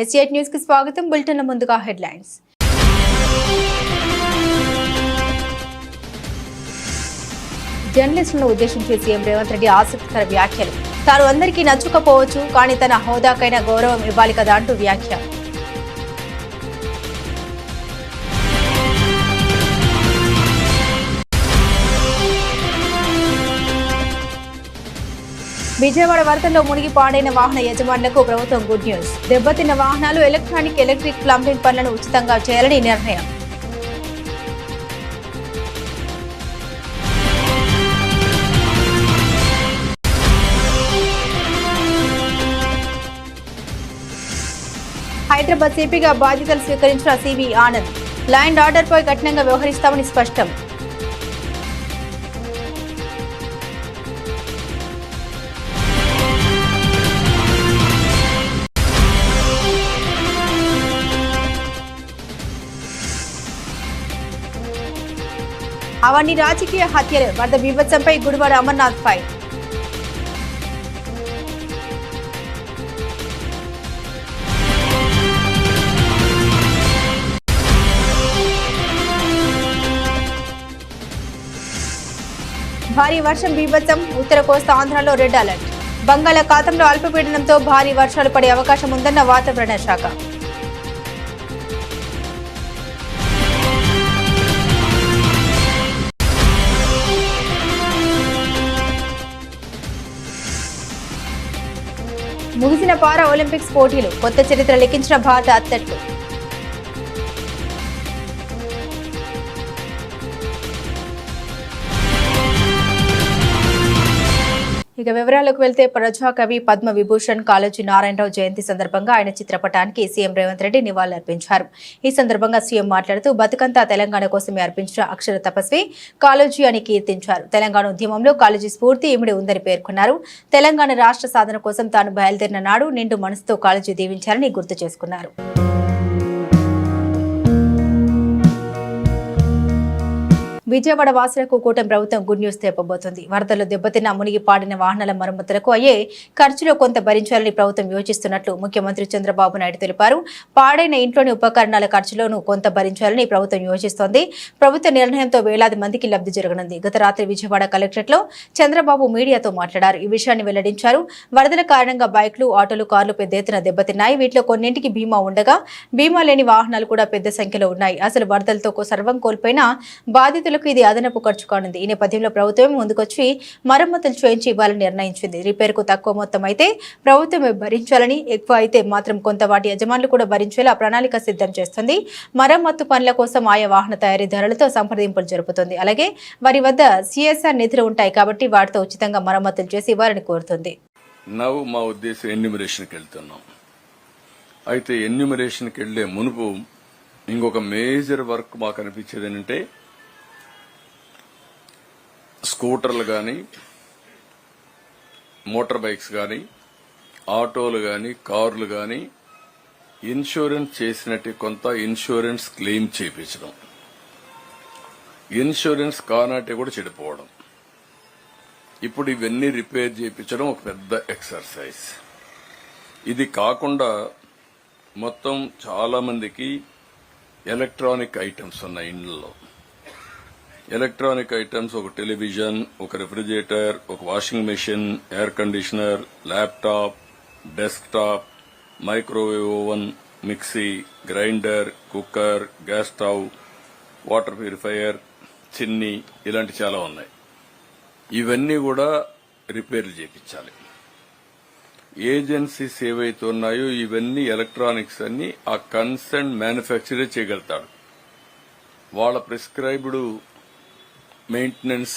S8 news కి స్వాగతం. బులెటిన్ల ముందుగా హెడ్లైన్స్. జర్నలిస్టులను ఉద్దేశించి సీఎం రేవంత్ రెడ్డి ఆసక్తికర వ్యాఖ్యలు. తాను అందరికీ నచ్చుకపోవచ్చు, కానీ తన హోదాకైనా గౌరవం ఇవ్వాలి కదా అంటూ వ్యాఖ్య. విజయవాడ వరదల్లో మునిగి పాడైన వాహన యజమానులకు ప్రభుత్వం గుడ్ న్యూస్. దెబ్బతిన్న వాహనాలు ఎలక్ట్రిక్ ప్లంబింగ్ పనులను ఉచితంగా చేయాలని నిర్ణయం. హైదరాబాద్ సిపిగా బాధ్యతలు స్వీకరించిన సివి ఆనంద్. లా అండ్ ఆర్డర్పై కఠినంగా వ్యవహరిస్తామని స్పష్టం. అవన్నీ రాజకీయ హత్యలు. వరద బీభత్సంపై గుడివాడ అమర్నాథ్ ఫైర్. భారీ వర్షం బీభత్సం. ఉత్తర కోస్తా ఆంధ్రలో రెడ్ అలర్ట్. బంగాళాఖాతంలో అల్పపీడనంతో భారీ వర్షాలు పడే అవకాశం ఉందన్న వాతావరణ శాఖ. ముగిసిన పారా ఒలింపిక్స్ పోటీలు. కొత్త చరిత్ర లిఖించిన భారత అథ్లెట్లు. ఇక వివరాలకు వెళ్తే ప్రజాకవి పద్మ విభూషణ్ కాళోజీ నారాయణరావు జయంతి సందర్భంగా ఆయన చిత్రపటానికి సీఎం రేవంత్ రెడ్డి నివాళులర్పించారు. ఈ సందర్భంగా సీఎం మాట్లాడుతూ బతుకంతా తెలంగాణ కోసమే అర్పించిన అక్షర తపస్వి కాళోజీ అని కీర్తించారు. తెలంగాణ ఉద్యమంలో కాళోజీ స్ఫూర్తి ఇమిడి ఉందని పేర్కొన్నారు. తెలంగాణ రాష్ట్ర సాధన కోసం తాను బయలుదేరిన నాడు నిండు మనసుతో కాళోజీ దీవించారని గుర్తు చేసుకున్నారు. విజయవాడ వాసులకు కూటమి ప్రభుత్వం గుడ్ న్యూస్ తెప్పబోతోంది. వరదల్లో దెబ్బతిన్న మునిగి పాడిన వాహనాల మరమ్మతులకు అయ్యే ఖర్చులో కొంత భరించాలని ప్రభుత్వం యోచిస్తున్నట్లు ముఖ్యమంత్రి చంద్రబాబు నాయుడు తెలిపారు. పాడైన ఇంట్లోని ఉపకరణాల ఖర్చులోనూ కొంత భరించాలని ప్రభుత్వం యోచిస్తోంది. ప్రభుత్వ నిర్ణయంతో వేలాది మందికి లబ్ధి జరగనుంది. గత రాత్రి విజయవాడ కలెక్టరేట్లో చంద్రబాబు మీడియాతో మాట్లాడారు. ఈ విషయాన్ని వెల్లడించారు. వరదల కారణంగా బైక్లు, ఆటోలు, కార్లు పెద్ద ఎత్తున దెబ్బతిన్నాయి. వీటిలో కొన్నింటికి బీమా ఉండగా బీమా లేని వాహనాలు కూడా పెద్ద సంఖ్యలో ఉన్నాయి. అసలు వరదలతో సర్వం కోల్పోయిన బాధితులు ఇది అదనపు ఖర్చు కానుంది. ఈ నేపథ్యంలో ప్రభుత్వం ముందుకొచ్చి మరమ్మతులు చేయించి ఇవ్వాలని నిర్ణయించింది. రిపేర్కు తక్కువ మొత్తం అయితే ప్రభుత్వమే భరించాలని, ఎక్కువ అయితే మాత్రం కొంత వాటి యజమానులు కూడా భరించేలా ప్రణాళిక సిద్ధం చేస్తుంది. మరమ్మత్తు పనుల కోసం ఆయా వాహన తయారీదారులతో సంప్రదింపులు జరుపుతుంది. అలాగే వారి వద్ద సిఎస్ఆర్ నిధులు ఉంటాయి కాబట్టి వాటితో ఉచితంగా మరమ్మతులు చేసి ఇవ్వాలని కోరుతుంది. మా ఉద్దేశం ఎన్యూమరేషన్కి వెళ్తున్నాం. అయితే ఎన్యూమరేషన్కి వెళ్లే మునుపు ఇంకొక మేజర్ వర్క్ మాకు అనిపించేది ఏంటంటే స్కూటర్లు కానీ, మోటార్ బైక్స్ కానీ, ఆటోలు కానీ, కార్లు కానీ ఇన్సూరెన్స్ చేసినట్టు కొంత ఇన్సూరెన్స్ క్లెయిమ్ చేయించడం, ఇన్సూరెన్స్ కానట్టు కూడా చెడిపోవడం. ఇప్పుడు ఇవన్నీ రిపేర్ చేయించడం ఒక పెద్ద ఎక్సర్సైజ్. ఇది కాకుండా మొత్తం చాలా మందికి ఎలక్ట్రానిక్ ఐటమ్స్ ఉన్నాయి ఇండ్లలో. ఎలక్ట్రానిక్ ఐటమ్స్, ఒక టెలివిజన్, ఒక రెఫ్రిజిరేటర్, ఒక washing machine, air conditioner, laptop, desktop, microwave oven, mixie, grinder, cooker, gas stove, water purifier, చిన్ని, ఇలాంటి చాలా ఉన్నాయి. ఇవన్నీ కూడా రిపేర్లు చేయించాలి. ఏజెన్సీస్ ఏవైతే ఉన్నాయో ఇవన్నీ ఎలక్ట్రానిక్స్ అన్ని ఆ కన్సర్న్ మ్యానుఫ్యాక్చరర్ చేయగలుగుతాడు. వాళ్ళ ప్రిస్క్రైబ్డ్ మెయింటెనెన్స్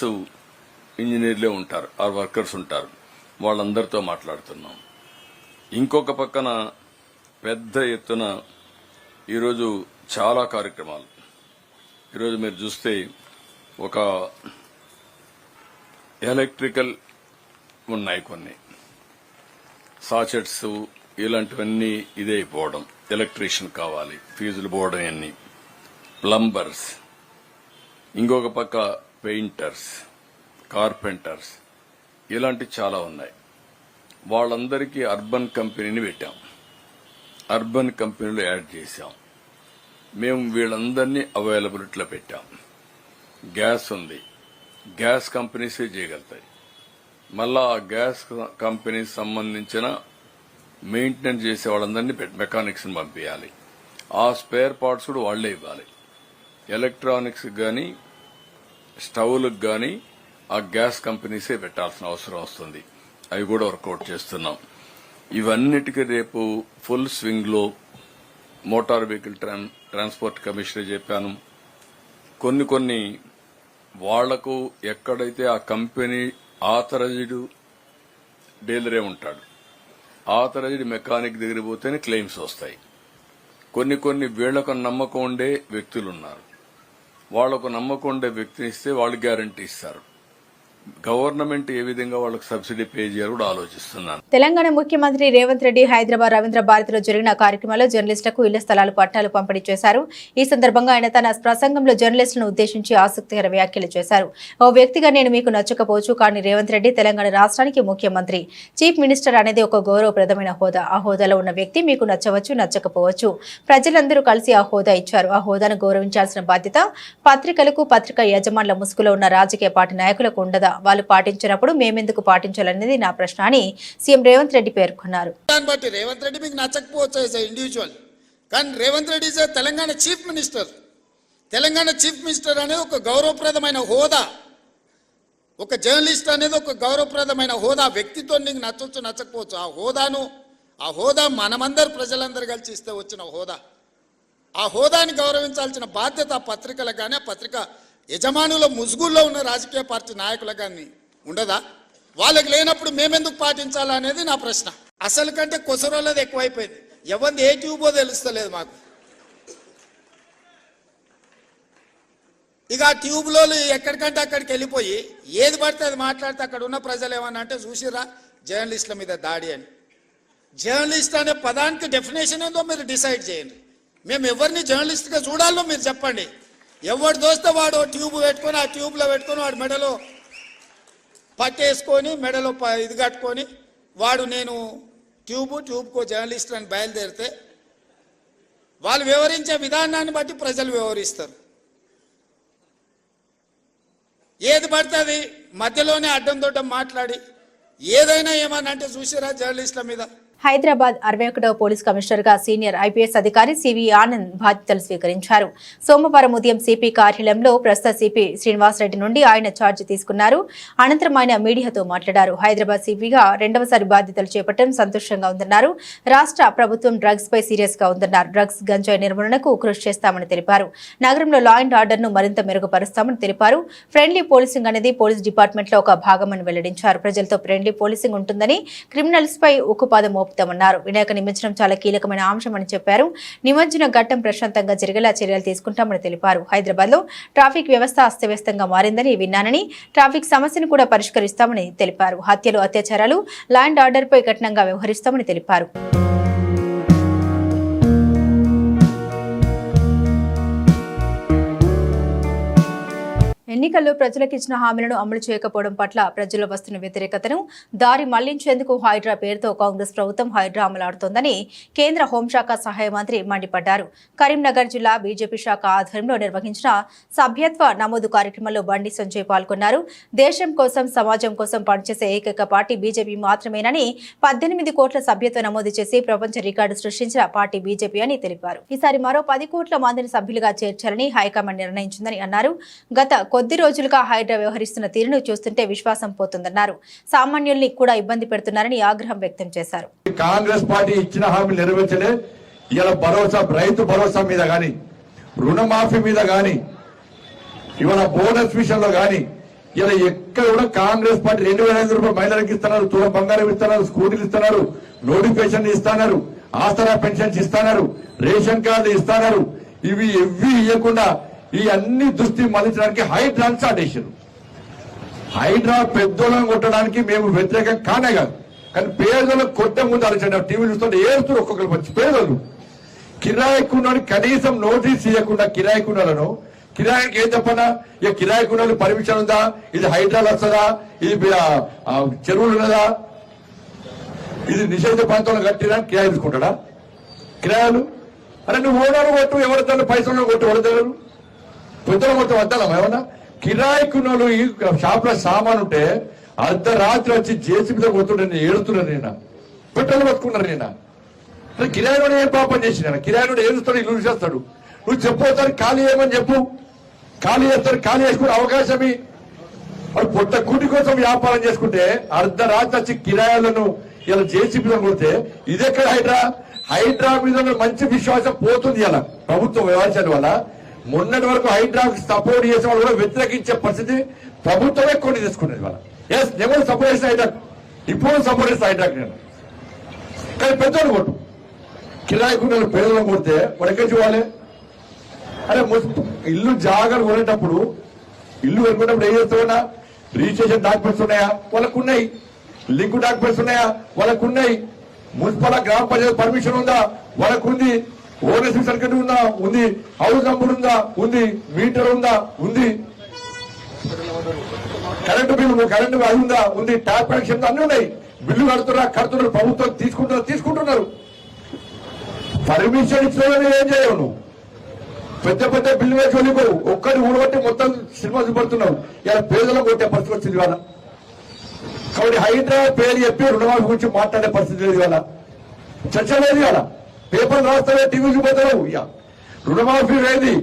ఇంజనీర్లే ఉంటారు, ఆ వర్కర్స్ ఉంటారు. వాళ్ళందరితో మాట్లాడుతున్నాం. ఇంకొక పక్కన పెద్ద ఎత్తున ఈరోజు చాలా కార్యక్రమాలు. ఈరోజు మీరు చూస్తే ఒక ఎలక్ట్రికల్ ఉన్నాయి, కొన్ని సాచెట్స్ ఇలాంటివన్నీ ఇదే అయిపోవడం. ఎలక్ట్రీషియన్ కావాలి, ఫీజులు పోవడం, అన్ని ప్లంబర్స్, ఇంకొక పక్క పెయింటర్స్, కార్పెంటర్స్, ఇలాంటి చాలా ఉన్నాయి. వాళ్ళందరికీ అర్బన్ కంపెనీని పెట్టాం. అర్బన్ కంపెనీలు యాడ్ చేశాం. మేము వీళ్ళందరినీ అవైలబిలిటీలో పెట్టాం. గ్యాస్ ఉంది, గ్యాస్ కంపెనీసే చేయగలుగుతాయి. మళ్ళా ఆ గ్యాస్ కంపెనీ సంబంధించిన మెయింటెనెన్స్ చేసే వాళ్ళందరినీ మెకానిక్స్ ని పంపించాలి. ఆ స్పేర్ పార్ట్స్ కూడా వాళ్లే ఇవ్వాలి. ఎలక్ట్రానిక్స్ గాని స్టవ్లకు గాని ఆ గ్యాస్ కంపెనీసే పెట్టాల్సిన అవసరం వస్తుంది. అవి కూడా వర్కౌట్ చేస్తున్నాం. ఇవన్నిటికీ రేపు ఫుల్ స్వింగ్ లో మోటార్ వెహికల్ ట్రాన్స్పోర్ట్ కమిషనర్ చెప్పాను. కొన్ని వాళ్లకు ఎక్కడైతే ఆ కంపెనీ ఆథరైజ్డ్ డీలరే ఉంటాడు, ఆథరైజ్డ్ మెకానిక్ దగ్గర పోతేనే క్లెయిమ్స్ వస్తాయి. కొన్ని వీళ్లకు నమ్మకం ఉండే వ్యక్తులున్నారు. వాళ్లకు నమ్మకం ఉండే వ్యక్తిని ఇస్తే వాళ్ళు గ్యారంటీ ఇస్తారు. గవర్నమెంట్ ఏ విధంగా వాళ్ళకి సబ్సిడీ పే చేయాలో కూడా ఆలోచిస్తున్నాను. తెలంగాణ ముఖ్యమంత్రి రేవంత్ రెడ్డి హైదరాబాద్ రవీంద్ర భారతిలో జరిగిన కార్యక్రమంలో జర్నలిస్టులకు ఇళ్ల స్థలాలు పట్టాలు పంపిణీ చేశారు. ఈ సందర్భంగా ఆయన తన ప్రసంగంలో జర్నలిస్టులను ఉద్దేశించి ఆసక్తికర వ్యాఖ్యలు చేశారు. ఓ వ్యక్తిగా నేను మీకు నచ్చకపోవచ్చు, కానీ రేవంత్ రెడ్డి తెలంగాణ రాష్ట్రానికి ముఖ్యమంత్రి, చీఫ్ మినిస్టర్ అనేది ఒక గౌరవప్రదమైన హోదా. ఆ హోదాలో ఉన్న వ్యక్తి మీకు నచ్చవచ్చు, నచ్చకపోవచ్చు. ప్రజలందరూ కలిసి ఆ హోదా ఇచ్చారు. ఆ హోదాను గౌరవించాల్సిన బాధ్యత పత్రికలకు, పత్రికా యజమానుల ముసుగులో ఉన్న రాజకీయ పార్టీ నాయకులకు ఉండదా? వాళ్ళు పాటించినప్పుడు మేమెందుకు పాటించాలనేది నా ప్రశ్న అని సీఎం రేవంత్ రెడ్డి పేర్కొన్నారు. రేవంత్ రెడ్డి మీకు నచ్చకపోవచ్చు ఇండివిజువల్, కానీ Revanth Reddy Telangana chief minister. Telangana chief minister అనేది ఒక గౌరవప్రదమైన హోదా. ఒక జర్నలిస్ట్ అనేది ఒక గౌరవప్రదమైన హోదా. వ్యక్తితో నీకు నచ్చవచ్చు, నచ్చకపోవచ్చు. ఆ హోదా మనమందరు ప్రజలందరూ కలిసి ఇస్తే వచ్చిన హోదా. ఆ హోదాని గౌరవించాల్సిన బాధ్యత పత్రికలకు కానీ, ఆ పత్రిక యజమానుల ముసుగుల్లో ఉన్న రాజకీయ పార్టీ నాయకులకు కానీ ఉండదా? వాళ్ళకి లేనప్పుడు మేమెందుకు పాటించాలా అనేది నా ప్రశ్న. అసలు కంటే కొసరోళ్ళది ఎక్కువైపోయింది. ఎవరిది ఏ ట్యూబో తెలుస్తలేదు మాకు. ఇక ఆ ట్యూబ్లో ఎక్కడికంటే అక్కడికి వెళ్ళిపోయి ఏది పడితే అది మాట్లాడితే అక్కడ ఉన్న ప్రజలు ఏమన్నా అంటే చూసిరా జర్నలిస్టుల మీద దాడి అని. జర్నలిస్ట్ అనే పదానికి డెఫినేషన్ ఏందో మీరు డిసైడ్ చేయండి. మేము ఎవరిని జర్నలిస్ట్గా చూడాలో మీరు చెప్పండి. ఎవరు దోస్తే వాడు ట్యూబ్ పెట్టుకొని ఆ ట్యూబ్లో పెట్టుకొని వాడు మెడలో పట్టేసుకొని మెడలో ఇది కట్టుకొని వాడు నేను ట్యూబ్కో జర్నలిస్ట్ అని బయలుదేరితే వాళ్ళు వివరించే విధానాన్ని బట్టి ప్రజలు వివరిస్తారు. ఏది పడితే అది మధ్యలోనే అడ్డం దొడ్డం మాట్లాడి ఏదైనా ఏమన్నా అంటే చూసిరా జర్నలిస్టుల మీద. హైదరాబాద్ 61వ పోలీస్ కమిషనర్ గా సీనియర్ ఐపీఎస్ అధికారి సివి ఆనంద్ బాధ్యతలు స్వీకరించారు. సోమవారం ఉదయం సిపి కార్యాలయంలో ప్రస్తుత సిపి శ్రీనివాసరెడ్డి నుండి ఆయన ఛార్జీ తీసుకున్నారు. అనంతరం ఆయన మీడియాతో మాట్లాడారు. హైదరాబాద్ సిపిగా రెండవసారి బాధ్యతలు చేపట్టడం సంతోషంగా ఉందన్నారు. రాష్ట్ర ప్రభుత్వం డ్రగ్స్ పై సీరియస్ గా ఉందన్నారు. డ్రగ్స్, గంజాయి నిర్మూలనకు కృషి చేస్తామని తెలిపారు. నగరంలో లా అండ్ ఆర్డర్ ను మరింత మెరుగుపరుస్తామని తెలిపారు. ఫ్రెండ్లీ పోలీసింగ్ అనేది పోలీస్ డిపార్ట్మెంట్ లో ఒక భాగమని వెల్లడించారు. ప్రజలతో ఫ్రెండ్లీ పోలీసింగ్ ఉంటుందని, క్రిమినల్స్ పై ఉక్కుపాదం మోపుతామన్నారు. వినాయక నిమజ్జనం చాలా కీలకమైన అంశమని చెప్పారు. నిమజ్జన ఘట్టం ప్రశాంతంగా జరిగేలా చర్యలు తీసుకుంటామని తెలిపారు. హైదరాబాద్ లో ట్రాఫిక్ వ్యవస్థ అస్తవ్యస్తంగా మారిందని విన్నానని, ట్రాఫిక్ సమస్యను కూడా పరిష్కరిస్తామని తెలిపారు. హత్యలు, అత్యాచారాలు, లా అండ్ ఆర్డర్ పై కఠినంగా వ్యవహరిస్తామని తెలిపారు. ఎన్నికల్లో ప్రజలకు ఇచ్చిన హామీలను అమలు చేయకపోవడం పట్ల ప్రజల్లో వస్తున్న వ్యతిరేకతను దారి మళ్లించేందుకు హైడ్రా పేరుతో కాంగ్రెస్ ప్రభుత్వం హైడ్రా అమలాడుతోందని కేంద్ర హోంశాఖ సహాయ మంత్రి మండిపడ్డారు. కరీంనగర్ జిల్లా బీజేపీ శాఖ ఆధ్వర్యంలో నిర్వహించిన సభ్యత్వ నమోదు కార్యక్రమంలో బండి సంజయ్ పాల్గొన్నారు. దేశం కోసం, సమాజం కోసం పనిచేసే ఏకైక పార్టీ బీజేపీ మాత్రమేనని, 18 కోట్ల సభ్యత్వ నమోదు చేసి ప్రపంచ రికార్డు సృష్టించిన పార్టీ బీజేపీ అని తెలిపారు. ఈసారి మరో 10 కోట్ల మందిని సభ్యులుగా చేర్చాలని హైకమాండ్ నిర్ణయించిందని అన్నారు. గత కొద్ది రోజులుగా హైడ్రా వ్యవహరిస్తున్న తీరును చూస్తుంటే విశ్వాసం పోతుందన్నారు. సామాన్యుల్ని కూడా ఇబ్బంది పెడుతున్నారని ఆగ్రహం వ్యక్తం చేశారు. కాంగ్రెస్ పార్టీ ఇచ్చిన హామీ నెరవేర్చలే. ఇలా భరోసా, రైతు భరోసా మీద గాని, రుణమాఫీ మీద గాని, ఇవాళ బోనస్ విషయంలో గాని ఇలా ఎక్కడ కూడా కాంగ్రెస్ పార్టీ 2,500 రూపాయలు మహిళలకు ఇస్తున్నారు, తులం బంగారం ఇస్తున్నారు, స్కూటీలు ఇస్తున్నారు, నోటిఫికేషన్ ఇస్తున్నారు, ఆసరా పెన్షన్స్ ఇస్తున్నారు, రేషన్ కార్డు ఇస్తున్నారు. ఇవి ఇవ్వకుండా ఈ అన్ని దృష్టి మళ్లించడానికి హైడ్రాని స్టార్ట్ చేశారు. హైడ్రా పెద్దోళ్ళని కొట్టడానికి మేము వ్యతిరేకం కానే కాదు, కానీ పేదలకు కొట్టే ముందు ఆలోచన. టీవీ చూస్తుంటే ఏడుస్తారు ఒక్కొక్కరు వచ్చి పేదలు. కిరాయికున్నోని కనీసం నోటీస్ ఇవ్వకుండా కిరాయికున్నలను, కిరాయికి ఏం చెప్పనా, ఇక కిరాయికున్న పర్మిషన్ ఉందా, ఇది హైడ్రాలు వస్తుందా, ఇది చెరువులు ఉన్నదా, ఇది నిషేధ ప్రాంతంలో కట్టినా కిరాయి తీసుకుంటాడా? కిరాయాలు. అరే నువ్వు ఓనర్ కొట్టు, ఎవరితో పైసలు కొట్టు, ఎవరిద్దరు పెద్దలు మొత్తం వద్దాం ఏమన్నా. కిరాయికున్నోళ్ళు ఈ షాప్ లో సామాన్ ఉంటే అర్ధరాత్రి వచ్చి జేసీబీతో కొడుతుండే ఏడుతున్నారు. నేను పెట్రోల్ పట్టుకున్నారు. నేను కిరాయి ఏం పాపం చేసిన కిరాయి ఏడుస్తాడు, ఇల్లు చేస్తాడు. నువ్వు చెప్పవుతారు ఖాళీ చేయమని చెప్పు, ఖాళీ చేస్తారు. ఖాళీ చేసుకునే అవకాశమే. వాడు పొట్ట కూటి కోసం వ్యాపారం చేసుకుంటే అర్ధరాత్రి వచ్చి కిరాయాలను ఇలా జేసీబీలో కొడితే ఇదెక్కడ హైడ్రా మీద మంచి విశ్వాసం పోతుంది. ఇలా ప్రభుత్వం వ్యవహారాల వల్ల మొన్నటి వరకు హైడ్రాకు సపోర్ట్ చేసే వాళ్ళు కూడా వ్యతిరేకించే పరిస్థితి ప్రభుత్వమే కొన్ని తీసుకునేది. వాళ్ళ నేను సపోర్ట్ చేసిన హైడ్రాక్, ఇప్పుడు సపోర్ట్ చేసిన హైడ్రాక్ నేను. కానీ పెద్దోళ్ళు కొట్టు, కిరాయికున్న పేదలను కొడితే వాడు ఎక్కడ చూడాలి? అరే ఇల్లు జాగ్రత్త కొనేటప్పుడు, ఇల్లు కొనుక్కునేటప్పుడు ఏం చేస్తామన్నా, రిజిస్ట్రేషన్ డాక్యుమెంట్స్ ఉన్నాయా? వాళ్ళకు ఉన్నాయి. లింక్ డాక్యుమెంట్స్ ఉన్నాయా? వాళ్ళకు ఉన్నాయి. మున్సిపల్ గ్రామ పంచాయతీ పర్మిషన్ ఉందా? వాళ్ళకు ఉంది. ఓనర్షిప్ సర్టిఫికేట్ ఉందా? ఉంది. హౌస్ నంబర్ ఉందా? ఉంది. మీటర్ ఉందా? ఉంది. కరెంటు బిల్లు అది ఉందా? ఉంది. ట్యాప్ కనెక్షన్ అన్ని ఉన్నాయి. బిల్లు కడుతున్నారు. ప్రభుత్వం తీసుకుంటున్నారు. పర్మిషన్ ఇచ్చిన ఏం చేయవు నువ్వు. పెద్ద పెద్ద బిల్లు వేసి వెళ్ళిపోవు. ఒక్కరి ఊడబట్టి మొత్తం సినిమా చూపడుతున్నావు. ఇలా పేదలకు కొట్టే పరిస్థితి వచ్చింది ఇవాళ. కాబట్టి హైడ్రా పేరు చెప్పి రుణమాఫీ గురించి మాట్లాడే పరిస్థితి లేదు ఇవాళ. చర్చ లేదు ఇవాళ. పేపర్ రాస్తావే, టీవీ చూపోతావు. రుణమాఫీ వేది,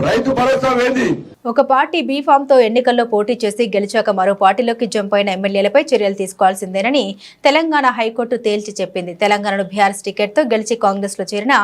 రైతు భరోసా వేది. ఒక పార్టీ బీఫామ్ తో ఎన్నికల్లో పోటీ చేసి గెలిచాక మరో పార్టీలోకి జంప్ అయిన ఎమ్మెల్యేలపై చర్యలు తీసుకోవాల్సిందేనని తెలంగాణ హైకోర్టు తేల్చి చెప్పింది. తెలంగాణలో బీఆర్ఎస్ టికెట్ తో గెలిచి కాంగ్రెస్ లో చేరిన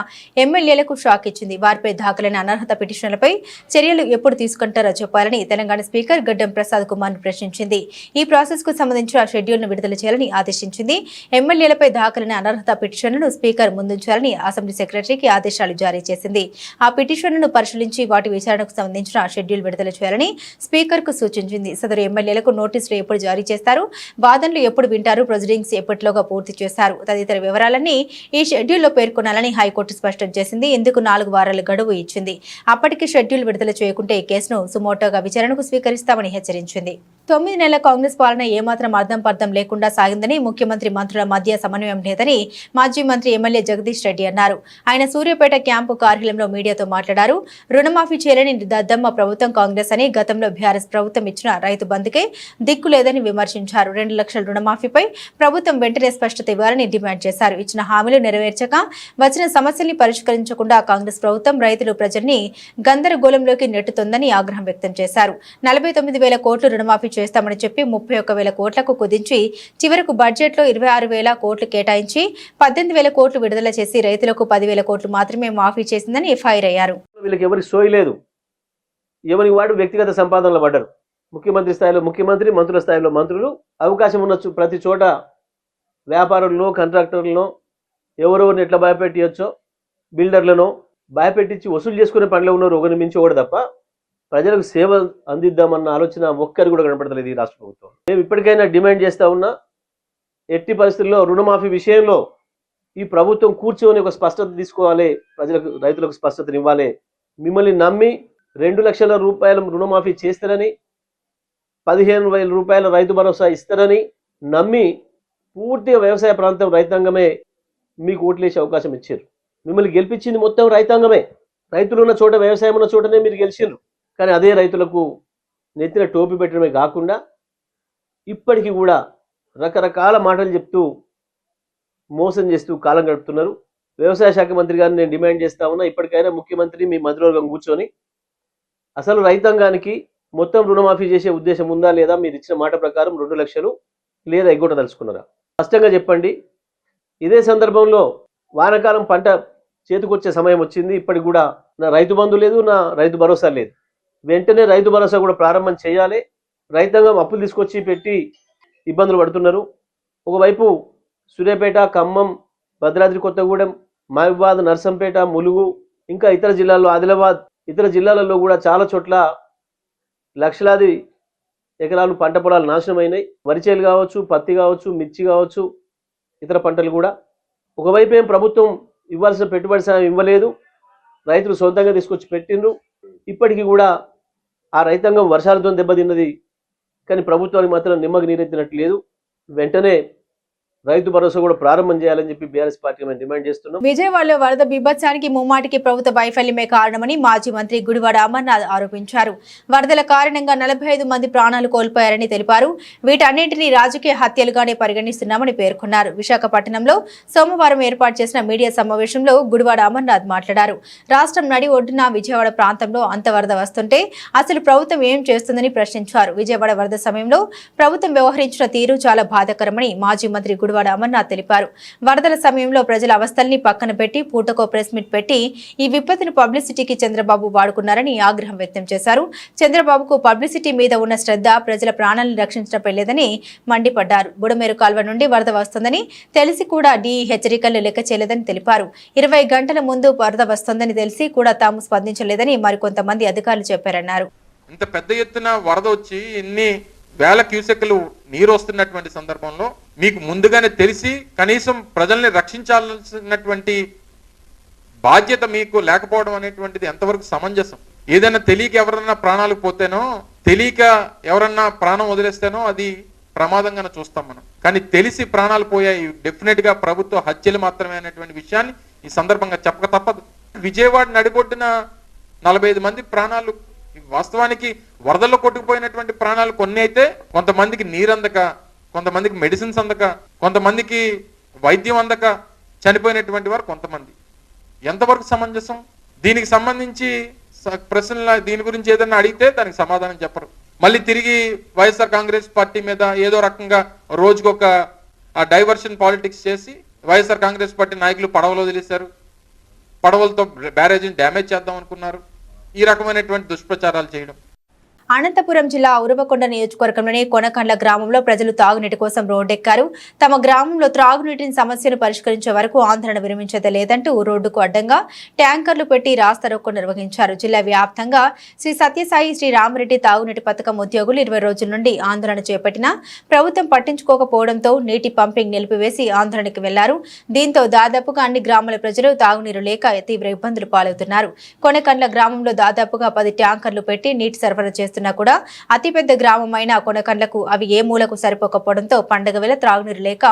ఎమ్మెల్యేలకు షాక్ ఇచ్చింది. వారిపై దాఖలైన అనర్హత పిటిషన్లపై చర్యలు ఎప్పుడు తీసుకుంటారో చెప్పాలని తెలంగాణ స్పీకర్ గడ్డం ప్రసాద్ కుమార్ ప్రశ్నించింది. ఈ ప్రాసెస్ కు సంబంధించిన షెడ్యూల్ ను విడుదల చేయాలని ఆదేశించింది. ఎమ్మెల్యేలపై దాఖలైన అనర్హత పిటిషన్లను స్పీకర్ ముందుంచాలని అసెంబ్లీ సెక్రటరీకి ఆదేశాలు జారీ చేసింది. ఆ పిటిషన్లను పరిశీలించి వాటి విచారణకు సంబంధించిన షెడ్యూల్ విడుదల చేయాలని స్పీకర్ కు సూచించింది. సదరు ఎమ్మెల్యేలకు నోటీసులు ఎప్పుడు జారీ చేస్తారు, వాదనలు ఎప్పుడు వింటారు, ప్రొసీడింగ్స్ ఎప్పటిలోగా పూర్తి చేస్తారు తదితర వివరాలన్నీ ఈ షెడ్యూల్లో పేర్కొనాలని హైకోర్టు స్పష్టం చేసింది. ఇందుకు 4 వారాల గడువు ఇచ్చింది. అప్పటికి షెడ్యూల్ విడుదల చేయకుంటే ఈ కేసును సుమోటోగా విచారణకు స్వీకరిస్తామని హెచ్చరించింది. 9 నెలల కాంగ్రెస్ పాలన ఏమాత్రం అర్థం పర్థం లేకుండా సాగిందని, ముఖ్యమంత్రి మంత్రుల మధ్య సమన్వయం లేదని మాజీ మంత్రి ఎమ్మెల్యే జగదీష్ రెడ్డి అన్నారు. ఆయన సూర్యాపేట క్యాంపు కార్యాలయంలో మీడియాతో మాట్లాడారు. రుణమాఫీ చేయలేని దద్దమ్మ ప్రభుత్వం కాంగ్రెస్ అని, గతంలో బీఆర్ఎస్ ప్రభుత్వం ఇచ్చిన రైతు బంధుకే దిక్కు లేదని విమర్శించారు. 2 లక్షల రుణమాఫీపై ప్రభుత్వం వెంటనే స్పష్టత ఇవ్వాలని డిమాండ్ చేశారు. ఇచ్చిన హామీలు నెరవేర్చక, వచ్చిన సమస్యల్ని పరిష్కరించకుండా కాంగ్రెస్ ప్రభుత్వం రైతులు ప్రజల్ని గందరగోళంలోకి నెట్టుతోందని ఆగ్రహం వ్యక్తం చేశారు. 49,000 కోట్లు రుణమాఫీ చేస్తామని చెప్పి 31,000 కోట్లకు కుదించి చివరకు బడ్జెట్ లో 26,000 కోట్లు కేటాయించి 18,000 కోట్లు విడుదల చేసి రైతులకు 10,000 కోట్లు మాత్రమే మాఫీ చేసిందని ఫైర్ అయ్యారు. వీళ్ళకి ఎవరికి సోయి లేదు. ఎవరి వాడు వ్యక్తిగత సంపాదనలు పడ్డారు. ముఖ్యమంత్రి స్థాయిలో ముఖ్యమంత్రి, మంత్రుల స్థాయిలో మంత్రులు, అవకాశం ఉన్న ప్రతి చోట వ్యాపారులను, కాంట్రాక్టర్లను ఎవరెవరిని ఎట్లా భయపెట్టచ్చో బిల్డర్లను భయపెట్టించి వసూలు చేసుకునే పనిలో ఉన్నారు. ఒకరిని మించి ఒకటి తప్ప ప్రజలకు సేవ అందిద్దామన్న ఆలోచన ఒక్కరు కూడా కనపడతలేదు ఈ రాష్ట్ర ప్రభుత్వం. మేము ఇప్పటికైనా డిమాండ్ చేస్తా ఉన్నా, ఎట్టి పరిస్థితుల్లో రుణమాఫీ విషయంలో ఈ ప్రభుత్వం కూర్చొని ఒక స్పష్టత తీసుకోవాలి, ప్రజలకు రైతులకు స్పష్టతనివ్వాలి. మిమ్మల్ని నమ్మి 2 లక్షల రూపాయల రుణమాఫీ చేస్తారని, 15,000 రూపాయల రైతు భరోసా ఇస్తారని నమ్మి పూర్తిగా వ్యవసాయ ప్రాంతం రైతాంగమే మీకు ఓట్లేసే అవకాశం ఇచ్చారు. మిమ్మల్ని గెలిపించింది మొత్తం రైతాంగమే. రైతులు ఉన్న చోట, వ్యవసాయం ఉన్న చోటనే మీరు గెలిచారు. కానీ అదే రైతులకు నెత్తిన టోపీ పెట్టడమే కాకుండా ఇప్పటికీ కూడా రకరకాల మాటలు చెప్తూ మోసం చేస్తూ కాలం గడుపుతున్నారు. వ్యవసాయ శాఖ మంత్రి గారిని నేను డిమాండ్ చేస్తా ఉన్నా, ఇప్పటికైనా ముఖ్యమంత్రి మీ మంత్రివర్గం కూర్చొని అసలు రైతాంగానికి మొత్తం రుణమాఫీ చేసే ఉద్దేశం ఉందా లేదా, మీరు ఇచ్చిన మాట ప్రకారం 2 లక్షలు లేదా ఎగ్గొట్టదలుచుకున్నారా స్పష్టంగా చెప్పండి. ఇదే సందర్భంలో వానాకాలం పంట చేతికొచ్చే సమయం వచ్చింది. ఇప్పటికి కూడా నా రైతు బంధు లేదు, నా రైతు భరోసా లేదు. వెంటనే రైతు భరోసా కూడా ప్రారంభం చేయాలి. రైతాంగం అప్పులు తీసుకొచ్చి పెట్టి ఇబ్బందులు పడుతున్నారు. ఒకవైపు సూర్యాపేట, ఖమ్మం, భద్రాద్రి కొత్తగూడెం, మహబూబాద్, నర్సంపేట, ములుగు, ఇంకా ఇతర జిల్లాల్లో, ఆదిలాబాద్, ఇతర జిల్లాలలో కూడా చాలా చోట్ల లక్షలాది ఎకరాలు పంట పొలాలు నాశనమైనాయి. వరిచేలు కావచ్చు, పత్తి కావచ్చు, మిర్చి కావచ్చు, ఇతర పంటలు కూడా. ఒకవైపు ఏం ప్రభుత్వం ఇవ్వాల్సిన పెట్టుబడి సాయం ఇవ్వలేదు, రైతులు సొంతంగా తీసుకొచ్చి పెట్టిండ్రు. ఇప్పటికీ కూడా ఆ రైతాంగం వర్షాలతో దెబ్బతిన్నది, కానీ ప్రభుత్వానికి మాత్రం నిమ్మకు నీరెత్తినట్టు లేదు. వెంటనే రైతు భరోసా కూడా ప్రారంభం చేయాలని చెప్పి బీఆర్ఎస్ పార్టీ మేము డిమాండ్ చేస్తున్నాం. విజయవాడలో వరద బీభత్సానికి ముమ్మాటికి ప్రభుత్వ వైఫల్యమే కారణమని మాజీ మంత్రి గుడివాడ అమర్నాథ్ ఆరోపించారు. వరదల కారణంగా 45 మంది ప్రాణాలు కోల్పోయారని తెలిపారు. వీటన్నింటినీ రాజకీయ హత్యలుగానే పరిగణిస్తున్నామని పేర్కొన్నారు. విశాఖపట్నంలో సోమవారం ఏర్పాటు చేసిన మీడియా సమావేశంలో గుడివాడ అమర్నాథ్ మాట్లాడారు. రాష్ట్రం నడి ఒడ్డున విజయవాడ ప్రాంతంలో అంత వరద వస్తుంటే అసలు ప్రభుత్వం ఏం చేస్తుందని ప్రశ్నించారు. విజయవాడ వరద సమయంలో ప్రభుత్వం వ్యవహరించిన తీరు చాలా బాధాకరమని మాజీ మంత్రి గుడివాడ అమర్నాథ్ తెలిపారు. వరదల సమయంలో ప్రజల అవస్థల్ని పక్కన పెట్టి పూటకో ప్రెస్ మీట్ పెట్టి ఈ విపత్తును పబ్లిసిటీకి చంద్రబాబు వాడుకున్నారని ఆగ్రహం వ్యక్తం చేశారు. చంద్రబాబుకు పబ్లిసిటీ మీద ఉన్న శ్రద్ధ ప్రజల ప్రాణాలను రక్షించడం లేదని మండిపడ్డారు. బుడమేరు కాల్వ నుండి వరద వస్తుందని తెలిసి కూడా హెచ్చరికలు లెక్క చేయలేదని తెలిపారు. 20 గంటల ముందు వరద వస్తుందని తెలిసి కూడా తాము స్పందించలేదని మరికొంతమంది అధికారులు చెప్పారన్నారు. ఇంత పెద్ద ఎత్తున వరద వచ్చి ఎన్ని వేల క్యూసెక్లు నీరు వస్తున్నటువంటి సందర్భంలో మీకు ముందుగానే తెలిసి కనీసం ప్రజల్ని రక్షించాల్సినటువంటి బాధ్యత మీకు లేకపోవడం అనేటువంటిది ఎంతవరకు సమంజసం? ఏదైనా తెలియక ఎవరన్నా ప్రాణాలు పోతేనో, తెలియక ఎవరన్నా ప్రాణం వదిలేస్తేనో అది ప్రమాదంగానే చూస్తాం మనం. కానీ తెలిసి ప్రాణాలు పోయాయి, డెఫినెట్ గా ప్రభుత్వ హత్యలు మాత్రమే అనేటువంటి విషయాన్ని ఈ సందర్భంగా చెప్పక తప్పదు. విజయవాడ నడిబొడ్డున 45 మంది ప్రాణాలు, వాస్తవానికి వరదల్లో కొట్టుకుపోయినటువంటి ప్రాణాలు కొన్ని అయితే, కొంతమందికి నీరు అందక, కొంతమందికి మెడిసిన్స్ అందక, కొంతమందికి వైద్యం అందక చనిపోయినటువంటి వారు కొంతమంది. ఎంతవరకు సమంజసం? దీనికి సంబంధించి ప్రశ్నల దీని గురించి ఏదైనా అడిగితే దానికి సమాధానం చెప్పరు. మళ్ళీ తిరిగి వైఎస్ఆర్ కాంగ్రెస్ పార్టీ మీద ఏదో రకంగా రోజుకొక డైవర్షన్ పాలిటిక్స్ చేసి వైఎస్ఆర్ కాంగ్రెస్ పార్టీ నాయకులు పడవలు వదిలేశారు, పడవలతో బ్యారేజీని డ్యామేజ్ చేద్దాం అనుకున్నారు. ఈ రకమైనటువంటి దుష్ప్రచారాలు చేయడం. అనంతపురం జిల్లా ఉరవకొండ నియోజకవర్గంలోని కొనకండ్ల గ్రామంలో ప్రజలు తాగునీటి కోసం రోడ్డెక్కారు. తమ గ్రామంలో త్రాగునీటిని సమస్యను పరిష్కరించే వరకు ఆందోళన విరమించేది లేదంటూ రోడ్డుకు అడ్డంగా ట్యాంకర్లు పెట్టి రాస్తారోకో నిర్వహించారు. జిల్లా వ్యాప్తంగా శ్రీ సత్యసాయి శ్రీ రామరెడ్డి తాగునీటి పథకం ఉద్యోగులు 20 రోజుల నుండి ఆందోళన చేపట్టినా ప్రభుత్వం పట్టించుకోకపోవడంతో నీటి పంపింగ్ నిలిపివేసి ఆందోళనకు వెళ్లారు. దీంతో దాదాపుగా అన్ని గ్రామాల ప్రజలు తాగునీరు లేక తీవ్ర ఇబ్బందులు పాలవుతున్నారు. కొనకండ్ల గ్రామంలో దాదాపుగా 10 ట్యాంకర్లు పెట్టి నీటి సరఫరా చేస్తున్నా కూడా అతిపెద్ద గ్రామమైన కొనకండ్లకు అవి ఏ మూలకు సరిపోకపోవడంతో పండగ వేళ త్రాగునీరు లేక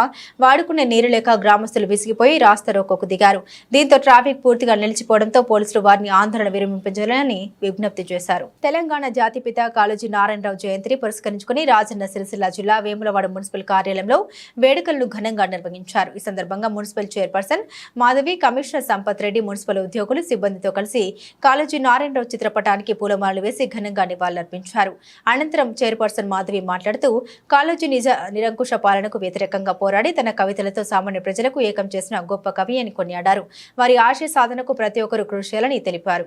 వాడుకునే నీరు లేక గ్రామస్తులు విసిగిపోయి రాస్తారోకోకు దిగారు. దీంతో ట్రాఫిక్ పూర్తిగా నిలిచిపోవడంతో పోలీసులు వారిని ఆందోళన విరమించాలని విజ్ఞప్తి చేశారు. తెలంగాణ జాతిపిత కాళోజీ నారాయణరావు జయంతిని పురస్కరించుకుని రాజన్న సిరిసిల్ల జిల్లా వేములవాడ మున్సిపల్ కార్యాలయంలో వేడుకలను ఘనంగా నిర్వహించారు. ఈ సందర్భంగా municipal chairperson Madhavi, commissioner Sampath Reddy, municipal ఉద్యోగులు, సిబ్బందితో కలిసి కాళోజీ నారాయణరావు చిత్రపటానికి పూలమాలలు వేసి ఘనంగా నివాళులర్పించారు. అనంతరం చైర్పర్సన్ మాధవి మాట్లాడుతూ కాళోజీ నిరంకుశ పాలనకు వ్యతిరేకంగా పోరాడి తన కవితలతో సామాన్య ప్రజలకు ఏకం చేసిన గొప్ప కవి అని కొనియాడారు. వారి ఆశయ సాధనకు ప్రతి ఒక్కరూ కృషి చేయాలని తెలిపారు.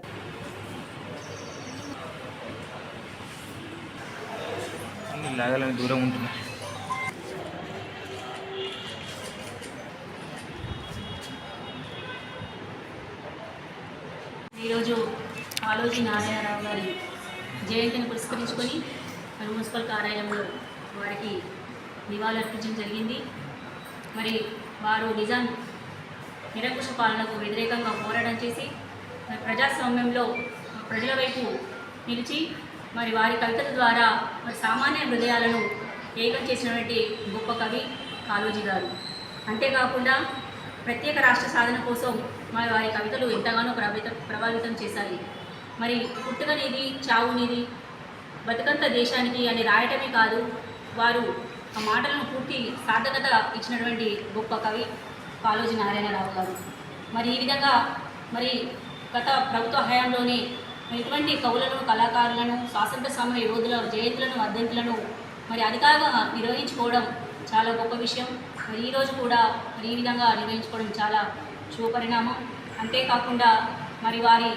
ఈరోజు కాళోజీ నారాయణరావు గారి జయంతిని పురస్కరించుకొని మున్సిపల్ కార్యాలయంలో వారికి నివాళులు అర్పించడం జరిగింది. మరి వారు నిరంకుశ పాలనకు వ్యతిరేకంగా పోరాటం చేసి ప్రజాస్వామ్యంలో ప్రజల వైపు నిలిచి మరి వారి కవితల ద్వారా మరి సామాన్య హృదయాలను ఏకం చేసినటువంటి గొప్ప కవి కాళోజీ గారు. అంతేకాకుండా ప్రత్యేక రాష్ట్ర సాధన కోసం మరి వారి కవితలు ఎంతగానో ప్రభావితం చేశాయి. మరి పుట్టుకనేది, చావునిది, బతుకంత దేశానికి అని రాయటమే కాదు, వారు ఆ మాటలను పూర్తి సార్థకత ఇచ్చినటువంటి గొప్ప కవి కాళోజీ నారాయణరావు గారు. మరి ఈ విధంగా మరి గత ప్రభుత్వ హయాంలోనే ఇటువంటి కవులను, కళాకారులను, స్వాతంత్ర సమర యోధుల జయంతులను, వర్ధంతులను మరి అధికారంగా నిర్వహించుకోవడం చాలా గొప్ప విషయం. మరి ఈరోజు కూడా మరి ఈ విధంగా నిర్వహించుకోవడం చాలా శుభపరిణామం. అంతేకాకుండా మరి వారి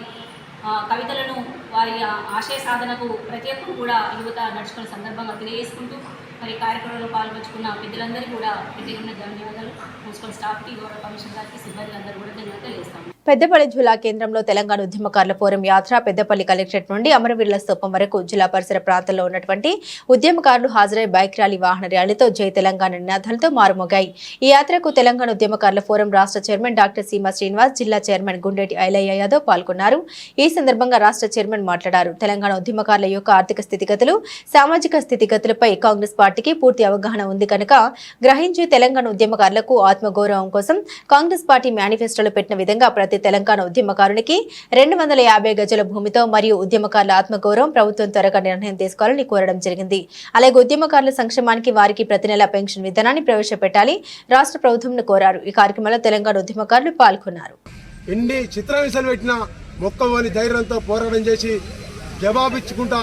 కవితలను, వారి ఆశయ సాధనకు ప్రతి ఒక్కరు కూడా యువత నడుచుకున్న సందర్భంగా తెలియజేసుకుంటూ మరి కార్యక్రమంలో పాల్గొంచుకున్న పెద్దలందరూ కూడా ప్రత్యేకమైన ధన్యవాదాలు. మున్సిపల్ స్టాఫ్కి, గౌరవ కమిషనర్ గారికి, సిబ్బంది అందరూ కూడా ధన్యవాదాలు తెలియజేస్తాము. పెద్దపల్లి జిల్లా కేంద్రంలో తెలంగాణ ఉద్యమకారుల ఫోరం యాత్ర పెద్దపల్లి కలెక్టరేట్ నుండి అమరవీరుల స్తూపం వరకు జిల్లా పరిసర ప్రాంతాల్లో ఉన్నటువంటి ఉద్యమకారులు హాజరై బైక్ ర్యాలీ వాహన ర్యాలీతో జై తెలంగాణ నినాదాలతో మారుమోగాయి. ఈ యాత్రకు తెలంగాణ ఉద్యమకారుల ఫోరం రాష్ట్ర చైర్మన్ డాక్టర్ సీమా శ్రీనివాస్, జిల్లా చైర్మన్ గుండెటి ఐలయ్య యాదవ్ పాల్గొన్నారు. ఈ సందర్భంగా రాష్ట్ర చైర్మన్ మాట్లాడారు. తెలంగాణ ఉద్యమకారుల యొక్క ఆర్థిక స్థితిగతులు, సామాజిక స్థితిగతులపై కాంగ్రెస్ పార్టీకి పూర్తి అవగాహన ఉంది కనుక గ్రహించి తెలంగాణ ఉద్యమకారులకు ఆత్మగౌరవం కోసం కాంగ్రెస్ పార్టీ మేనిఫెస్టోలో పెట్టిన విధంగా ప్రతి తెలంగాణ ఉద్యమకారునికి 250 గజాల భూమితో మరియు ఉద్యమకారుల ఆత్మగౌరవం ప్రభుత్వం త్వరగా నిర్ణయం తీసుకోవాలని కోరడం జరిగింది. అలాగే ఉద్యమకారుల సంక్షేమానికి వారికి ప్రతి నెల పెన్షన్ విధానాన్ని ప్రవేశపెట్టాలి రాష్ట్ర ప్రభుత్వం కోరారు. ఈ కార్యక్రమంలో తెలంగాణ ఉద్యమకారులు పాల్గొన్నారు. ఎన్ని చిత్రహింసలు పెట్టినా మొక్కవని ధైర్యంతో పోరాటం చేసి జవాబిచ్చుకుంటా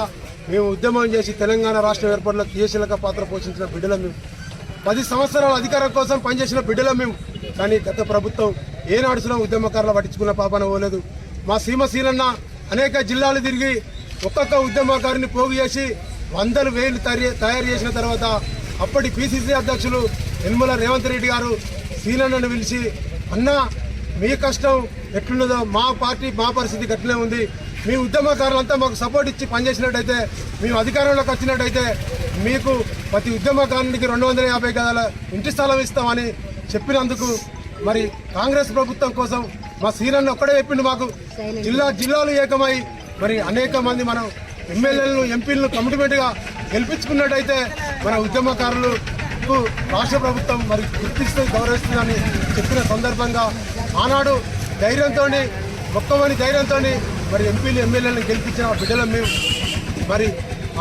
మేము ఉద్యమం చేసి తెలంగాణ రాష్ట్ర ఏర్పాటులో క్రియాశీలక పాత్ర పోషించిన బిడ్డలం మేము. 10 సంవత్సరాల అధికారం కోసం పనిచేసిన బిడ్డలం మేము. కానీ గత ప్రభుత్వం ఏనాడుసులో ఉద్యమకారులు పట్టించుకున్న పాపన పోలేదు. మా సీమశీలన్న అనేక జిల్లాలు తిరిగి ఒక్కొక్క ఉద్యమకారుని పోగు చేసి 100,000 తయారు చేసిన తర్వాత అప్పటి పిసిసి అధ్యక్షులు యనమల రేవంత్ రెడ్డి గారు సీలన్నను పిలిచి, అన్న మీ కష్టం ఎట్లున్నదో మా పార్టీ మా పరిస్థితి గట్లనే ఉంది, మీ ఉద్యమకారులంతా మాకు సపోర్ట్ ఇచ్చి పనిచేసినట్టయితే, మేము అధికారంలోకి వచ్చినట్టయితే మీకు ప్రతి ఉద్యమకారునికి 250 గదాల ఇంటి స్థలం ఇస్తామని చెప్పినందుకు మరి కాంగ్రెస్ ప్రభుత్వం కోసం మా సీనన్న ఒక్కడే చెప్పిండు. మాకు జిల్లాలు ఏకమై మరి అనేక మంది మనం ఎమ్మెల్యేలను ఎంపీలను కమిట్మెంట్గా గెలిపించుకున్నట్టయితే మన ఉద్యమకారులకు రాష్ట్ర ప్రభుత్వం మరి గుర్తిస్తూ గౌరవిస్తుందని చెప్పిన సందర్భంగా ఆనాడు ధైర్యంతో మొక్కమని ధైర్యంతో మరి ఎంపీలు ఎమ్మెల్యేలను గెలిపించిన బిడ్డలం మేము. మరి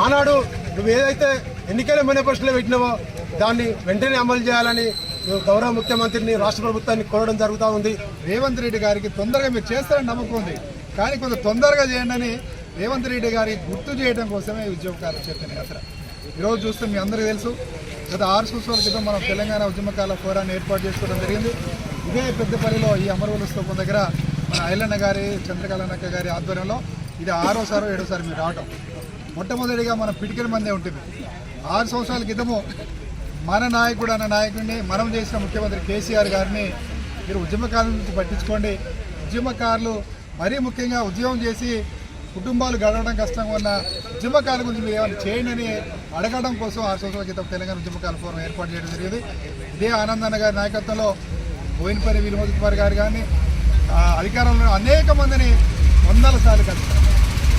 ఆనాడు నువ్వు ఏదైతే ఎన్నికల మేనిఫెస్టోలో పెట్టినావో దాన్ని వెంటనే అమలు చేయాలని గౌరవ ముఖ్యమంత్రిని రాష్ట్ర ప్రభుత్వాన్ని కోరడం జరుగుతూ ఉంది. రేవంత్ రెడ్డి గారికి తొందరగా మీరు చేస్తారని నమ్మకం ఉంది, కానీ కొంచెం తొందరగా చేయండి అని రేవంత్ రెడ్డి గారికి గుర్తు చేయడం కోసమే ఉద్యమకారుల చైతన్య యాత్ర. ఈరోజు చూస్తే మీ అందరికీ తెలుసు, గత 6 సంవత్సరాల క్రితం మనం తెలంగాణ ఉద్యమకారుల ఫోరాన్ని ఏర్పాటు చేసుకోవడం జరిగింది. ఇదే పెద్దపల్లిలో ఈ అమరవీరుల స్తూపం దగ్గర మన ఐలన్న గారి, చంద్రకళనక్క గారి ఆధ్వర్యంలో ఇది 6వసారో 7వసారి మీరు రావటం. మొట్టమొదటిగా మన పిడికిల మందే ఉంటుంది. 6 సంవత్సరాల క్రితము మన నాయకుడు అన్న నాయకుడిని మనం చేసిన ముఖ్యమంత్రి కేసీఆర్ గారిని మీరు ఉద్యమకారుల నుంచి పట్టించుకోండి, ఉద్యమకారులు మరీ ముఖ్యంగా ఉద్యమం చేసి కుటుంబాలు గడవడం కష్టంగా ఉన్న ఉద్యమకారుల గురించి మీరు ఏమైనా చేయండి అని అడగడం కోసం 6 సంవత్సరాల క్రితం తెలంగాణ ఉద్యమకారుల ఫోరం ఏర్పాటు చేయడం జరిగింది. ఇదే ఆనందన్న గారి నాయకత్వంలో బోయినపల్లి వినోద్ కుమార్ గారు కానీ అధికారంలో అనేక మందిని 100 సార్లు కలిసి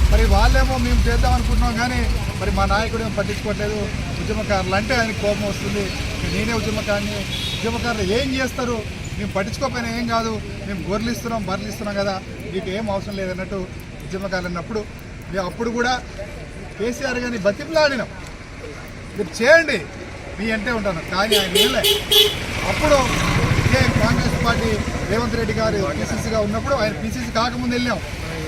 మరి వాళ్ళేమో మేము చేద్దాం అనుకుంటున్నాం, కానీ మరి మా నాయకుడు ఏమో పట్టించుకోవట్లేదు. ఉద్యమకారులు అంటే ఆయనకు కోపం వస్తుంది. నేనే ఉద్యమకారులు ఏం చేస్తారు, మేము పట్టించుకోకపోయినా ఏం కాదు, మేము గొర్రెలు ఇస్తున్నాం బర్రెలు ఇస్తున్నాం కదా, మీకు ఏం అవసరం లేదన్నట్టు ఉద్యమకారులు అన్నప్పుడు మేము అప్పుడు కూడా కేసీఆర్ గారిని బతిమలాడినాం, మీరు చేయండి మీ అంటే ఉంటాను. కానీ ఆయన వెళ్ళే అప్పుడు ఇదే కాంగ్రెస్ పార్టీ రేవంత్ రెడ్డి గారు పిసిసిగా ఉన్నప్పుడు ఆయన పిసిసి కాకముందు వెళ్ళాం,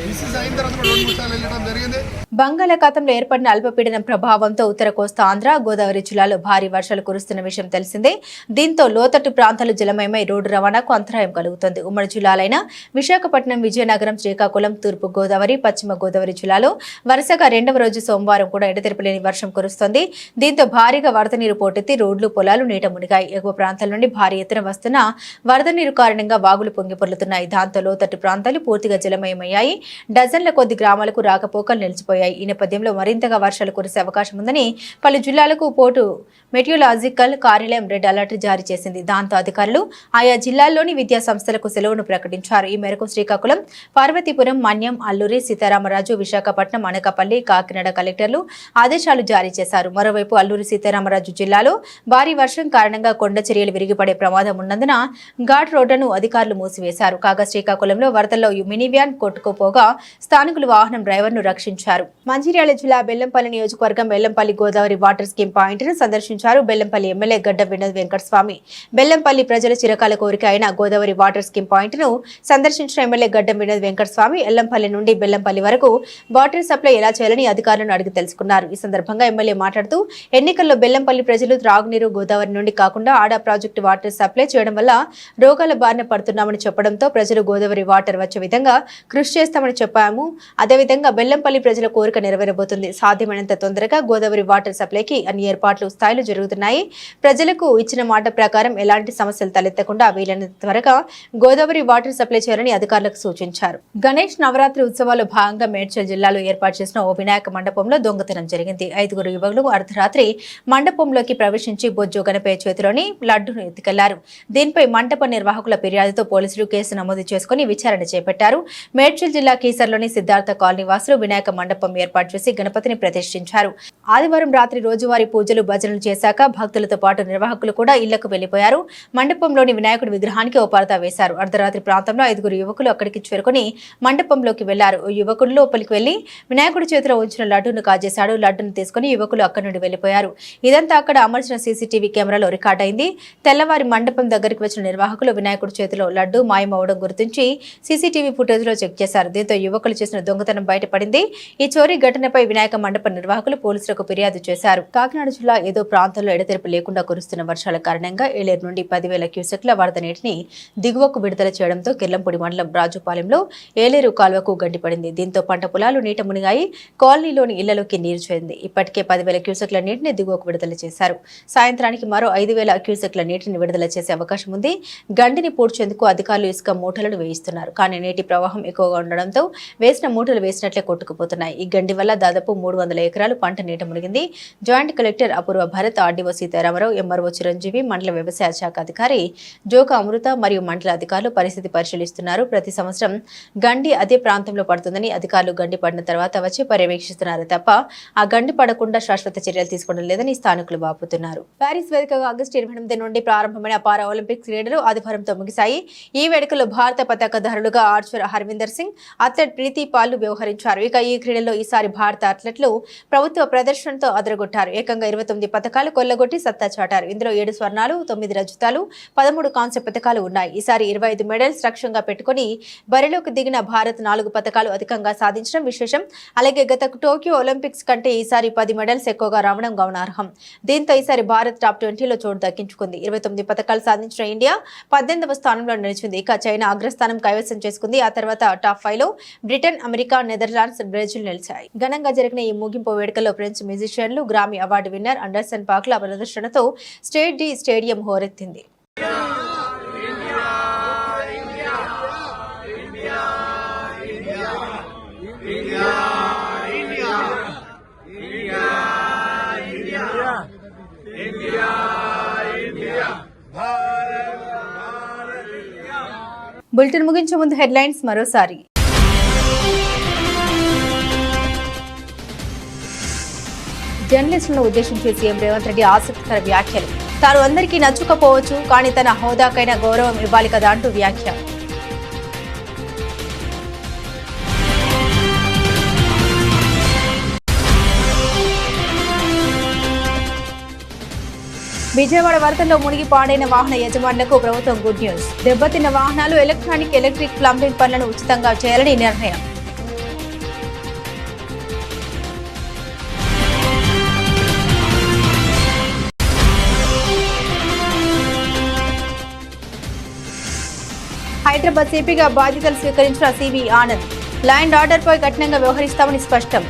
పిసిసి అయిన తర్వాత 2-3 సార్లు వెళ్ళడం జరిగింది. బంగాళాఖాతంలో ఏర్పడిన అల్పపీడనం ప్రభావంతో ఉత్తర కోస్తా ఆంధ్ర, గోదావరి జిల్లాలో భారీ వర్షాలు కురుస్తున్న విషయం తెలిసిందే. దీంతో లోతట్టు ప్రాంతాలు జలమయమై రోడ్డు రవాణాకు అంతరాయం కలుగుతుంది. ఉమ్మడి జిల్లాలైన విశాఖపట్నం, విజయనగరం, శ్రీకాకుళం, తూర్పు గోదావరి, పశ్చిమ గోదావరి జిల్లాలో వరుసగా 2వ రోజు సోమవారం కూడా ఎడతెరిపిలేని వర్షం కురుస్తోంది. దీంతో భారీగా వరద నీరు పోటెత్తి రోడ్లు, పొలాలు నీట మునిగాయి. ఎగువ ప్రాంతాల నుండి భారీ ఎత్తున వస్తున్న వరద నీరు కారణంగా వాగులు పొంగి పొర్లుతున్నాయి. దాంతో లోతట్టు ప్రాంతాలు పూర్తిగా జలమయమయ్యాయి. డజన్ల కొద్ది గ్రామాలకు రాకపోకలు నిలిచిపోయాయి. ఈ నేపథ్యంలో మరింతగా వర్షాలు కురిసే అవకాశం ఉందని పలు జిల్లాలకు పోటు మెటియోలాజికల్ కార్యాలయం రెడ్ అలర్ట్ జారీ చేసింది. దాంతో అధికారులు ఆయా జిల్లాల్లోని విద్యా సంస్థలకు సెలవును ప్రకటించారు. ఈ మేరకు శ్రీకాకుళం, పార్వతీపురం, మన్యం, అల్లూరి సీతారామరాజు, విశాఖపట్నం, అనకాపల్లి, కాకినాడ కలెక్టర్లు ఆదేశాలు జారీ చేశారు. మరోవైపు అల్లూరి సీతారామరాజు జిల్లాలో భారీ వర్షం కారణంగా కొండ చర్యలు విరిగిపడే ప్రమాదం ఉన్నందున ఘాట్ రోడ్డును అధికారులు మూసివేశారు. కాగా శ్రీకాకుళంలో వరదల్లో మినీ వ్యాన్ కొట్టుకుపోగా స్థానికులు వాహనం డ్రైవర్ను రక్షించారు. మంచిర్యాల జిల్లా బెల్లంపల్లి నియోజకవర్గం Bellampalli Godavari water scheme point ను సందర్శించారు. బెల్లంపల్లి ఎమ్మెల్యే గడ్డం వినోద్ వెంకటస్వామి బెల్లంపల్లి ప్రజల చిరకాల కోరిక అయిన గోదావరి వాటర్ స్కీమ్ పాయింట్ ను సందర్శించిన ఎమ్మెల్యే గడ్డం వినోద్ వెంకటస్వామి ఎల్లంపల్లి నుండి బెల్లంపల్లి వరకు వాటర్ సప్లై ఎలా చేయాలని అధికారులను అడిగి తెలుసుకున్నారు. ఈ సందర్భంగా ఎమ్మెల్యే మాట్లాడుతూ ఎన్నికల్లో బెల్లంపల్లి ప్రజలు త్రాగునీరు గోదావరి నుండి కాకుండా ఆడా ప్రాజెక్టు వాటర్ సప్లై చేయడం వల్ల రోగాల బారిన పడుతున్నామని చెప్పడంతో ప్రజలు గోదావరి వాటర్ వచ్చే విధంగా కృషి చేస్తామని చేస్తామని చెప్పాము. అదేవిధంగా బెల్లంపల్లి ప్రజల కోరిక నెరవేరబోతుంది. సాధ్యమైనంత తొందరగా గోదావరి వాటర్ సప్లైకి అన్ని ఏర్పాట్లు స్థాయిలో జరుగుతున్నాయి. ప్రజలకు ఇచ్చిన మాట ప్రకారం ఎలాంటి సమస్యలు తలెత్తకుండా వీలైనంత త్వరగా గోదావరి వాటర్ సప్లై చేయాలని అధికారులకు సూచించారు. గణేష్ నవరాత్రి ఉత్సవాల్లో భాగంగా మేడ్చల్ జిల్లాలో ఏర్పాటు చేసిన ఓ వినాయక మండపంలో దొంగతనం జరిగింది. 5 యువకులు అర్ధరాత్రి మండపంలోకి ప్రవేశించి బొజ్జు గణపయ్య చేతిలోని లడ్డును ఎత్తుకెళ్లారు. దీనిపై మండప నిర్వాహకుల ఫిర్యాదుతో పోలీసులు కేసు నమోదు చేసుకుని విచారణ చేపట్టారు. మేడ్చల్ జిల్లా కీసర్లోని సిద్ధార్థ కాలనీ వాసులు వినాయక మండపం ఏర్పాటు చేసి గణపతిని ప్రతిష్ఠించారు. ఆదివారం రాత్రి రోజువారీ పూజలు భజనలు చేశాక భక్తులతో పాటు నిర్వాహకులు కూడా ఇళ్లకు వెళ్లిపోయారు. మండపంలోని వినాయకుడి విగ్రహానికి ఓ పరదా వేశారు. అర్ధరాత్రి ప్రాంతంలో 5 యువకులు అక్కడికి చేరుకుని మండపంలోకి వెళ్లారు. యువకుడు లోపలికి వెళ్లి వినాయకుడి చేతిలో ఉంచిన లడ్డును కాజేశాడు. లడ్డును తీసుకుని యువకులు అక్కడి నుండి వెళ్లిపోయారు. ఇదంతా అక్కడ అమర్చిన సీసీటీవీ కెమెరాలో రికార్డ్ అయింది. తెల్లవారి మండపం దగ్గరికి వచ్చిన నిర్వాహకులు వినాయకుడి చేతిలో లడ్డు మాయమవడం గుర్తించి సీసీటీవీ ఫుటేజ్ లో చెక్ చేశారు. దీంతో యువకులు చేసిన దొంగతనం బయటపడింది. ఈ చోరీ ఘటనపై వినాయక మండప నిర్వాహకులు పోలీసులకు ఫిర్యాదు చేశారు. కాకినాడ జిల్లా ఏదో ప్రాంతంలో ఎడతెరిపి లేకుండా కురుస్తున్న వర్షాల కారణంగా ఏలేరు నుండి 10,000 క్యూసెక్ల వరద నీటిని దిగువకు విడుదల చేయడంతో కిర్లంపూడి మండలం రాజుపాలెంలో ఏలేరు కాలువకు గండిపడింది. దీంతో పంట పొలాలు నీట మునిగాయి. కాలనీలోని ఇళ్లలోకి నీరు చేరింది. ఇప్పటికే 10,000 క్యూసెక్ల నీటిని దిగువకు విడుదల చేశారు. సాయంత్రానికి మరో 5,000 క్యూసెక్ల నీటిని విడుదల చేసే అవకాశం ఉంది. గండిని పూడ్చేందుకు అధికారులు ఇసుక మూటలను వేయిస్తున్నారు. కానీ నీటి ప్రవాహం ఎక్కువగా ఉండడంతో వేసిన మూటలు వేసినట్లే కొట్టుకుపోతున్నాయి. ఈ గండి వల్ల దాదాపు 300 ఎకరాలు పంట నీట మునిగింది. జాయింట్ కలెక్టర్ అపూర్వ భరత్, ఆర్డీఓ సీతారామరావు, ఎంఆర్ఓ చిరంజీవి, మండల వ్యవసాయ శాఖ అధికారి జోక అమృత మరియు మండల అధికారులు పరిస్థితి పరిశీలిస్తున్నారు. ప్రతి సంవత్సరం గండి అదే ప్రాంతంలో పడుతుందని అధికారులు గండి పడిన తర్వాత వచ్చి పర్యవేక్షిస్తున్నారు తప్ప ఆ గండి పడకుండా శాశ్వత చర్యలు తీసుకోవడం లేదని స్థానికులు వాపోతున్నారు. ప్యారిస్ వేదికగా ఆగస్టు 28 నుండి ప్రారంభమైన పారా ఒలింపిక్స్ క్రీడలు ఆదివారంతో ముగిశాయి. ఈ వేడుకలో భారత పతాకధారులుగా ఆర్చర్ హర్విందర్ సింగ్, అథ్లెట్ ప్రీతి పాల్ వ్యవహరించారు. ఇక ఈ క్రీడల్లో ఈసారి భారత అథ్లెట్లు ప్రభుత్వ ప్రదర్శనతో అదరగొట్టారు. ఏకంగా 29 పతకాలు కొల్లగొట్టి సత్తా చాటారు. ఇందులో 7 స్వర్ణాలు, 9 రజతాలు, 13 కాంస్య పతకాలు ఉన్నాయి. ఈసారి 25 మెడల్స్ లక్ష్యంగా పెట్టుకుని బరిలోకి దిగిన భారత్ 4 పతకాలు అధికంగా సాధించడం విశేషం. అలాగే గత టోక్యో ఒలింపిక్స్ కంటే ఈసారి 10 మెడల్స్ ఎక్కువగా రావడం గమనార్హం. దీంతో ఈసారి భారత్ టాప్ 20లో చోటు దక్కించుకుంది. 29 పతకాలు సాధించిన ఇండియా 18వ స్థానంలో నిలిచింది. ఇక చైనా అగ్రస్థానం కైవసం చేసుకుంది. ఆ తర్వాత టాప్ 5లో బ్రిటన్, అమెరికా, నెదర్లాండ్స్, బ్రెజిల్ నిలిచాయి. ఘనంగా జరిగిన ఈ ముగింపు వేడుకలో ఫ్రెంచ్ మ్యూజిషియన్లు, గ్రామీ అవార్డు విన్నర్ అండర్సన్ పాక్ల ప్రదర్శనతో స్టేడియం హోరెత్తింది. బులెటిన్ ముగించే ముందు హెడ్లైన్స్ మరోసారి. జర్నలిస్టులను ఉద్దేశించి సీఎం రేవంత్ రెడ్డి ఆసక్తికర వ్యాఖ్యలు. తాను అందరికీ నచ్చుకపోవచ్చు, కానీ తన హోదాకైనా గౌరవం ఇవ్వాలి కదా అంటూ వ్యాఖ్య. విజయవాడ వరదల్లో మునిగి పాడైన వాహన యజమానులకు ప్రభుత్వం గుడ్ న్యూస్. దెబ్బతిన్న వాహనాలు ఎలక్ట్రిక్ ప్లంబింగ్ పనులను ఉచితంగా చేయాలని నిర్ణయం. హైదరాబాద్ సిపిగా బాధ్యతలు స్వీకరించిన సివి ఆనంద్. లా అండ్ ఆర్డర్పై కఠినంగా వ్యవహరిస్తామని స్పష్టం.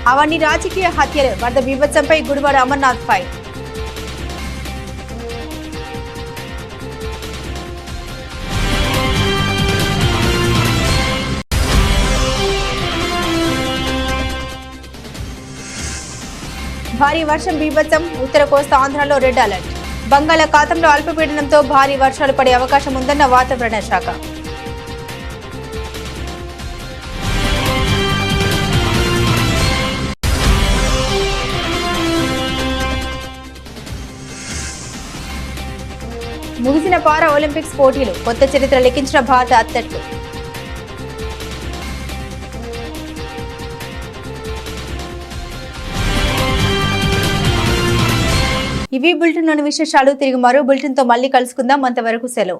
అవన్నీ రాజకీయ హత్యలు. వరద బీభత్సంపై గుడివాడ అమర్నాథ్ ఫైట్. భారీ వర్షం బీభత్సం. ఉత్తర కోస్తా ఆంధ్రలో రెడ్ అలర్ట్. బంగాళాఖాతంలో అల్పపీడనంతో భారీ వర్షాలు పడే అవకాశం ఉందన్న వాతావరణ శాఖ. ముగిసిన పారా ఒలింపిక్స్ పోటీలు. కొత్త చరిత్ర లిఖించిన భారత అథ్లెట్లు. ఇవి బులెటిన్లోని విశేషాలు. తిరిగి మరో బులెటిన్తో మళ్ళీ కలుసుకుందాం. అంతవరకు సెలవు.